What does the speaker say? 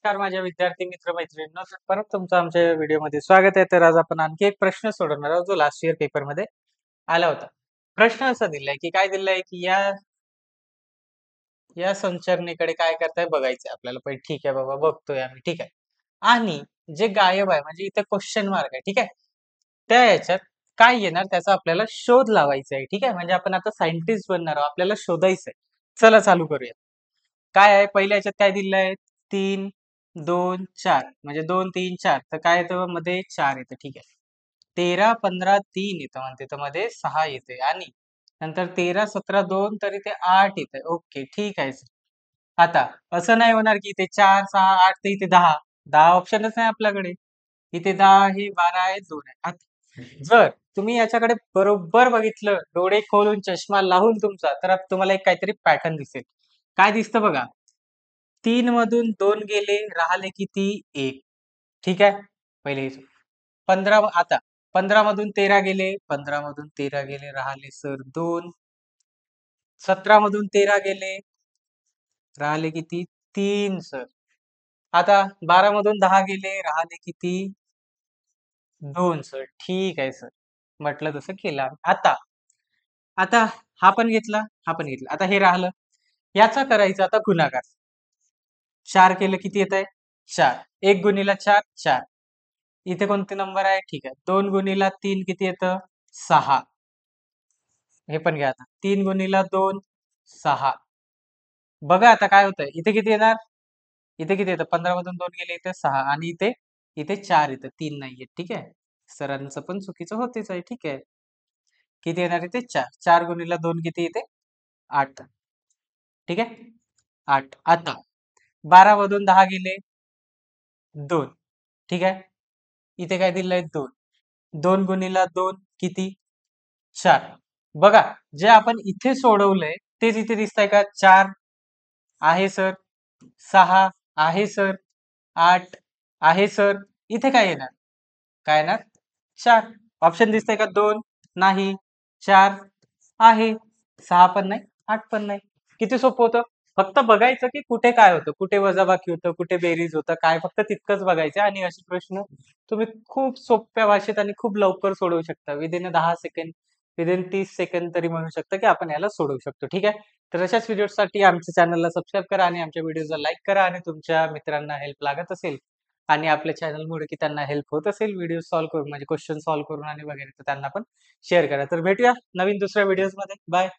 नमस्कार माझ्या विद्यार्थी मित्र मैत्रिणींनो. तर परत तुमचं आमच्या व्हिडिओमध्ये स्वागत आहे. तर आज आपण आणखी एक प्रश्न सोडवणार आहोत जो लास्ट इयर पेपरमध्ये आला होता. प्रश्न असा दिलाय की काय दिलाय की या या संचरणीकडे काय करताय बघायचंय आपल्याला. पण ठीक आहे बाबा, बघतोय आम्ही, ठीक आहे. आणि जे गायब आहे म्हणजे इथे क्वेश्चन मार्क आहे, ठीक आहे. त्या याच्यात काय येणार त्याचा आपल्याला शोध लावायचा आहे, ठीक आहे. म्हणजे आपण आता सायंटिस्ट बनणार आहोत, आपल्याला शोधायचंय. चला चालू करूया. काय आहे पहिल्या ह्याच्यात काय दिलं आहे? 3, 2, 4 म्हणजे 2, 3, 4 तर काय येतं मध्ये 4 येतं, ठीक आहे. 13, 15, 3 येतं म्हणते तर मध्ये 6 येते आणि नंतर 13, 17, 2 तर इथे 8 येतंय. ओके, ठीक आहे सर. आता असं नाही होणार की इथे 4, 6, 8 तर इथे 10. 10 ऑप्शनच नाही आपल्याकडे. इथे 10 आहे, 12 आहे, 2 आहे. आता जर तुम्ही याच्याकडे बरोबर बघितलं, डोळे खोलून चष्मा लावून तुमचा, तर आता तुम्हाला एक काहीतरी पॅटर्न दिसेल. काय दिसतं बघा. 3 मधून 2 गेले, राहिले किती? 1. ठीक आहे? पहिले 15 आता 15 मधून 13 गेले, 15 मधून 13 गेले, राहिले सर 2. 17 मधून 13 गेले, राहिले किती? 3 सर. आता 12 मधून 10 गेले, राहिले किती? 2 सर. ठीक आहे सर. म्हटलं तसं केलं आम्ही. आता आता हा पण घेतला, हा पण घेतला. आता हे राहिलं. याचा करायचा आता गुणाकार. 4 केलं किती येतंय? 4. 1 गुणिला 4, 4. इथे कोणते नंबर आहे? ठीक आहे. 2 गुणिला 3 किती येतं? 6. हे पण घ्या आता. 3 गुणिला 2, 6. बघा आता काय होतंय. इथे किती येणार? इथे किती येतं? 15 मधून 2 गेले इथे 6 आणि इथे इथे 4 येतं. 3 नाही येत. ठीक आहे. सरांचं पण चुकीचं होतेच आहे. ठीक आहे. किती येणार इथे? 4. 4 गुणिला 2 किती येते? 8. ठीक आहे. 8. आता 12 मधून 10 गेले 2. ठीक आहे. इथे काय दिलंय? 2. 2 गुणिला 2 किती? 4. बघा, जे आपण इथे सोडवलंय तेच इथे दिसतंय का? 4 आहे सर. 6 आहे सर. 8 आहे सर. इथे काय येणार? काय येणार? 4. ऑप्शन दिसतंय का? 2 नाही. 4 आहे. 6 पण नाही, 8 पण नाही. किती सोपं होतं. फक्त बघायचं की कुठे काय होतं, कुठे वजाबाकी होतं, कुठे बेरीज होतं, काय फक्त तितकंच बघायचं आणि असे प्रश्न तुम्ही खूप सोप्या भाषेत आणि खूप लवकर सोडवू शकता. विदिन 10 सेकंड, विदिन 30 सेकंड तरी म्हणू शकता की आपण याला सोडवू शकतो. ठीक आहे. तर अशाच व्हिडिओसाठी आमच्या चॅनलला सबस्क्राईब करा आणि आमच्या व्हिडिओला लाईक करा आणि तुमच्या मित्रांना हेल्प लागत असेल आणि आपल्या चॅनलमुळे की त्यांना हेल्प होत असेल व्हिडिओ सॉल्व्ह करून म्हणजे क्वेश्चन सॉल्व्ह करून आणि वगैरे तर त्यांना पण शेअर करा. तर भेटूया नवीन दुसऱ्या व्हिडिओजमध्ये. बाय.